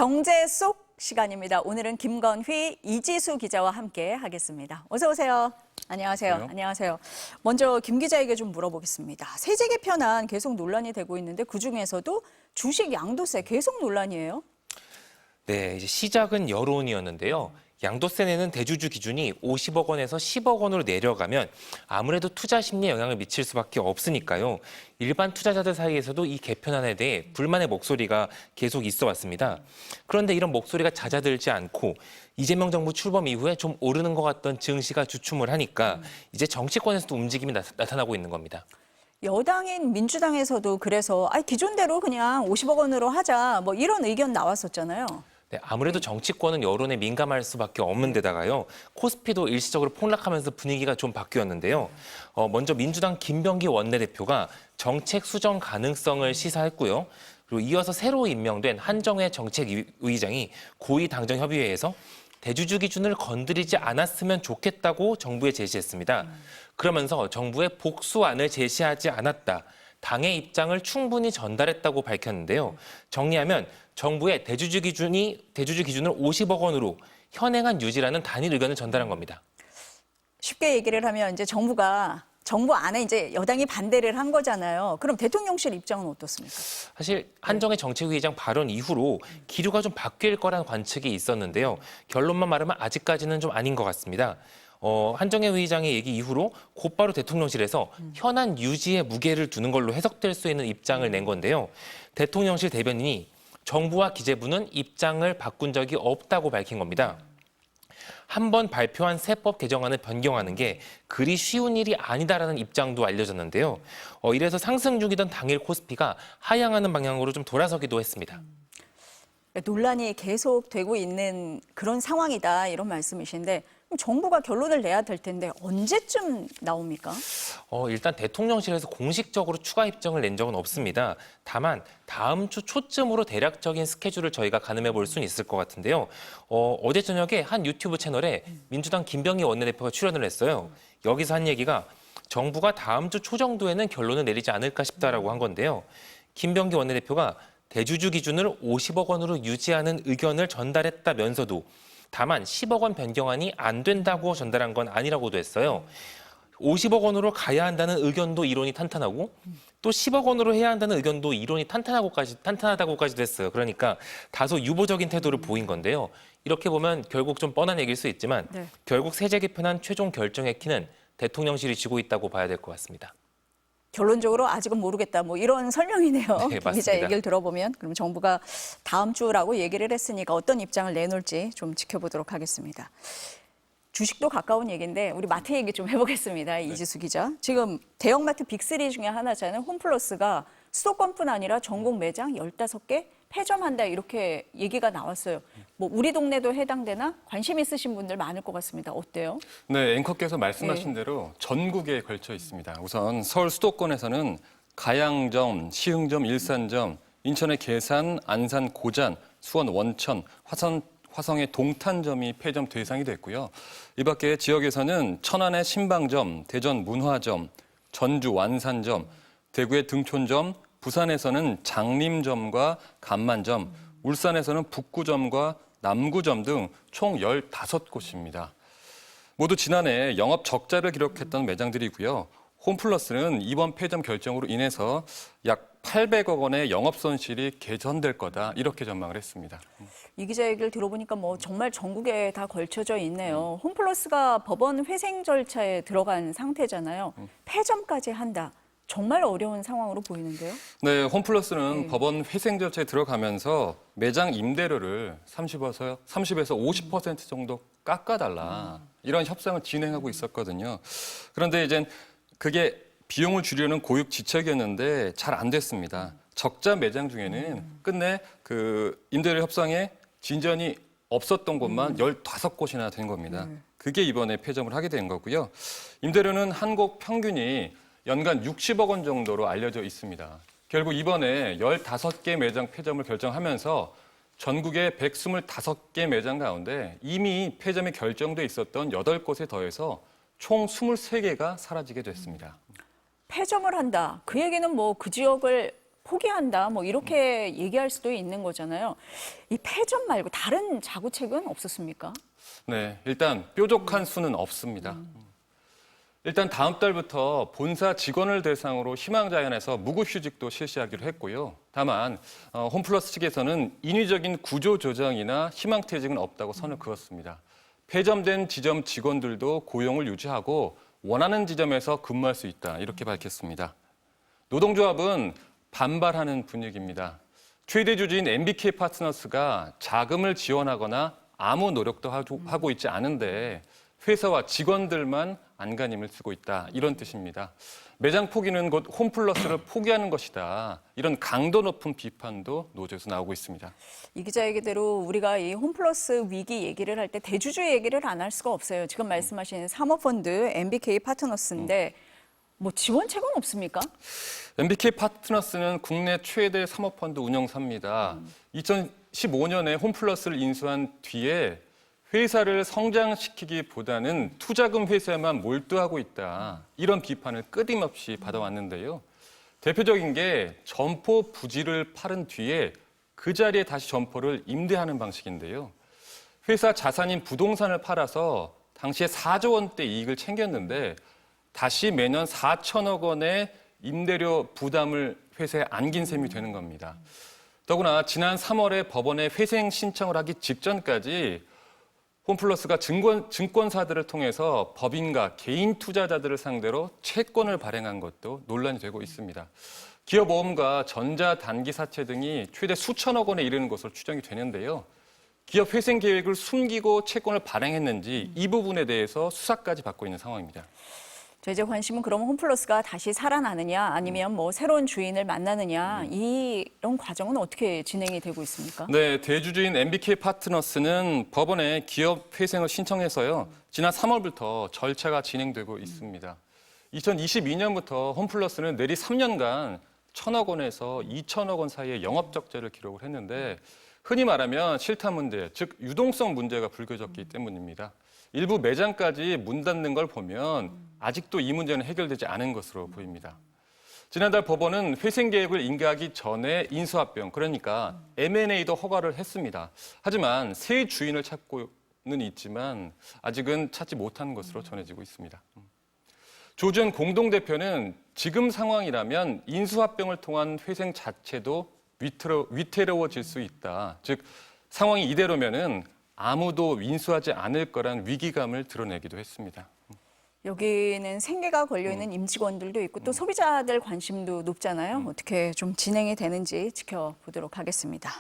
경제 속 시간입니다. 오늘은 김건휘, 이지수 기자와 함께 하겠습니다. 어서 오세요. 안녕하세요. 네. 안녕하세요. 먼저 김 기자에게 좀 물어보겠습니다. 세제 개편안 계속 논란이 되고 있는데 그중에서도 주식 양도세 계속 논란이에요. 네, 이제 시작은 여론이었는데요. 양도세 내는 대주주 기준이 50억 원에서 10억 원으로 내려가면 아무래도 투자 심리에 영향을 미칠 수밖에 없으니까요. 일반 투자자들 사이에서도 이 개편안에 대해 불만의 목소리가 계속 있어 왔습니다. 그런데 이런 목소리가 잦아들지 않고 이재명 정부 출범 이후에 좀 오르는 것 같던 증시가 주춤을 하니까 이제 정치권에서도 움직임이 나타나고 있는 겁니다. 여당인 민주당에서도 그래서 기존대로 그냥 50억 원으로 하자 뭐 이런 의견 나왔었잖아요. 네, 아무래도 정치권은 여론에 민감할 수밖에 없는 데다가요. 코스피도 일시적으로 폭락하면서 분위기가 좀 바뀌었는데요. 먼저 민주당 김병기 원내대표가 정책 수정 가능성을 시사했고요. 그리고 이어서 새로 임명된 한정혜 정책위의장이 고위당정협의회에서 대주주 기준을 건드리지 않았으면 좋겠다고 정부에 제시했습니다. 그러면서 정부에 복수안을 제시하지 않았다. 당의 입장을 충분히 전달했다고 밝혔는데요. 정리하면 정부의 대주주 기준을 50억 원으로 현행안 유지라는 단일 의견을 전달한 겁니다. 쉽게 얘기를 하면 이제 정부 안에 이제 여당이 반대를 한 거잖아요. 그럼 대통령실 입장은 어떻습니까? 사실 한정혜 정책위의장 발언 이후로 기류가 좀 바뀔 거라는 관측이 있었는데요. 결론만 말하면 아직까지는 좀 아닌 것 같습니다. 한정혜 의장의 얘기 이후로 곧바로 대통령실에서 현안 유지에 무게를 두는 걸로 해석될 수 있는 입장을 낸 건데요. 대통령실 대변인이 정부와 기재부는 입장을 바꾼 적이 없다고 밝힌 겁니다. 한 번 발표한 세법 개정안을 변경하는 게 그리 쉬운 일이 아니다라는 입장도 알려졌는데요. 이래서 상승 중이던 당일 코스피가 하향하는 방향으로 좀 돌아서기도 했습니다. 논란이 계속되고 있는 그런 상황이다 이런 말씀이신데 그럼 정부가 결론을 내야 될 텐데 언제쯤 나옵니까? 일단 대통령실에서 공식적으로 추가 입장을 낸 적은 없습니다. 다만 다음 주 초쯤으로 대략적인 스케줄을 저희가 가늠해 볼 수는 있을 것 같은데요. 어제 저녁에 한 유튜브 채널에 민주당 김병기 원내대표가 출연을 했어요. 여기서 한 얘기가 정부가 다음 주 초 정도에는 결론을 내리지 않을까 싶다라고 한 건데요. 김병기 원내대표가 대주주 기준을 50억 원으로 유지하는 의견을 전달했다면서도 다만 10억 원 변경안이 안 된다고 전달한 건 아니라고도 했어요. 50억 원으로 가야 한다는 의견도 이론이 탄탄하고 또 10억 원으로 해야 한다는 의견도 이론이 탄탄하다고까지도 했어요. 그러니까 다소 유보적인 태도를 보인 건데요. 이렇게 보면 결국 좀 뻔한 얘기일 수 있지만 결국 세제 개편안 최종 결정의 키는 대통령실이 쥐고 있다고 봐야 될 것 같습니다. 결론적으로 아직은 모르겠다 뭐 이런 설명이네요. 네, 김 기자 얘기를 들어보면 그럼 정부가 다음 주라고 얘기를 했으니까 어떤 입장을 내놓을지 좀 지켜보도록 하겠습니다. 주식도 가까운 얘기인데 우리 마트 얘기 좀 해보겠습니다. 이지수 기자. 지금 대형마트 빅3 중에 하나잖아요. 홈플러스가 수도권뿐 아니라 전국 매장 15개 폐점한다 이렇게 얘기가 나왔어요. 뭐 우리 동네도 해당되나? 관심 있으신 분들 많을 것 같습니다. 어때요? 네, 앵커께서 말씀하신 대로 전국에 걸쳐 있습니다. 우선 서울 수도권에서는 가양점, 시흥점, 일산점, 인천의 계산, 안산 고잔, 수원 원천, 화성의 동탄점이 폐점 대상이 됐고요. 이 밖에 지역에서는 천안의 신방점, 대전 문화점, 전주 완산점, 대구의 등촌점, 부산에서는 장림점과 간만점, 울산에서는 북구점과 남구점 등 총 15곳입니다. 모두 지난해 영업 적자를 기록했던 매장들이고요. 홈플러스는 이번 폐점 결정으로 인해서 약 800억 원의 영업 손실이 개선될 거다 이렇게 전망을 했습니다. 이 기자 얘기를 들어보니까 뭐 정말 전국에 다 걸쳐져 있네요. 홈플러스가 법원 회생 절차에 들어간 상태잖아요. 폐점까지 한다. 정말 어려운 상황으로 보이는데요. 네, 홈플러스는 법원 회생 절차에 들어가면서 매장 임대료를 30에서 50% 정도 깎아달라 이런 협상을 진행하고 있었거든요. 그런데 이제 그게 비용을 줄이려는 고육지책이었는데 잘 안 됐습니다. 적자 매장 중에는 끝내 그 임대료 협상에 진전이 없었던 곳만 15곳이나 된 겁니다. 그게 이번에 폐점을 하게 된 거고요. 임대료는 한 곳 평균이 연간 60억 원 정도로 알려져 있습니다. 결국 이번에 15개 매장 폐점을 결정하면서 전국의 125개 매장 가운데 이미 폐점이 결정돼 있었던 8곳에 더해서 총 23개가 사라지게 됐습니다. 폐점을 한다. 그 얘기는 뭐 그 지역을 포기한다 뭐 이렇게 얘기할 수도 있는 거잖아요. 이 폐점 말고 다른 자구책은 없었습니까? 네, 일단 뾰족한 수는 없습니다. 일단 다음 달부터 본사 직원을 대상으로 희망자연에서 무급휴직도 실시하기로 했고요. 다만 홈플러스 측에서는 인위적인 구조 조정이나 희망퇴직은 없다고 선을 그었습니다. 폐점된 지점 직원들도 고용을 유지하고 원하는 지점에서 근무할 수 있다 이렇게 밝혔습니다. 노동조합은 반발하는 분위기입니다. 최대 주주인 MBK 파트너스가 자금을 지원하거나 아무 노력도 하고 있지 않은데 회사와 직원들만 안간힘을 쓰고 있다 이런 뜻입니다. 매장 포기는 곧 홈플러스를 포기하는 것이다. 이런 강도 높은 비판도 노조에서 나오고 있습니다. 이 기자 얘기대로 우리가 이 홈플러스 위기 얘기를 할 때 대주주 얘기를 안 할 수가 없어요. 지금 말씀하신 사모펀드 MBK 파트너스인데 뭐 지원책은 없습니까? MBK 파트너스는 국내 최대 사모펀드 운영사입니다. 2015년에 홈플러스를 인수한 뒤에 회사를 성장시키기보다는 투자금 회사에만 몰두하고 있다. 이런 비판을 끊임없이 받아왔는데요. 대표적인 게 점포 부지를 팔은 뒤에 그 자리에 다시 점포를 임대하는 방식인데요. 회사 자산인 부동산을 팔아서 당시에 4조 원대 이익을 챙겼는데 다시 매년 4천억 원의 임대료 부담을 회사에 안긴 셈이 되는 겁니다. 더구나 지난 3월에 법원에 회생 신청을 하기 직전까지 홈플러스가 증권사들을 통해서 법인과 개인 투자자들을 상대로 채권을 발행한 것도 논란이 되고 있습니다. 기업보험과 전자단기사채 등이 최대 수천억 원에 이르는 것으로 추정이 되는데요. 기업 회생 계획을 숨기고 채권을 발행했는지 이 부분에 대해서 수사까지 받고 있는 상황입니다. 이제 관심은 그러면 홈플러스가 다시 살아나느냐 아니면 뭐 새로운 주인을 만나느냐 이런 과정은 어떻게 진행이 되고 있습니까? 네, 대주주인 MBK 파트너스는 법원에 기업 회생을 신청해서요. 지난 3월부터 절차가 진행되고 있습니다. 2022년부터 홈플러스는 내리 3년간 1,000억 원에서 2,000억 원 사이의 영업 적자를 기록을 했는데 흔히 말하면 실타 문제, 즉 유동성 문제가 불거졌기 때문입니다. 일부 매장까지 문 닫는 걸 보면 아직도 이 문제는 해결되지 않은 것으로 보입니다. 지난달 법원은 회생 계획을 인가하기 전에 인수합병, 그러니까 M&A도 허가를 했습니다. 하지만 새 주인을 찾고는 있지만 아직은 찾지 못한 것으로 전해지고 있습니다. 조지현 공동대표는 지금 상황이라면 인수합병을 통한 회생 자체도 위태로워질 수 있다. 즉 상황이 이대로면은 아무도 인수하지 않을 거란 위기감을 드러내기도 했습니다. 여기는 생계가 걸려있는 임직원들도 있고 또 소비자들 관심도 높잖아요. 어떻게 좀 진행이 되는지 지켜보도록 하겠습니다.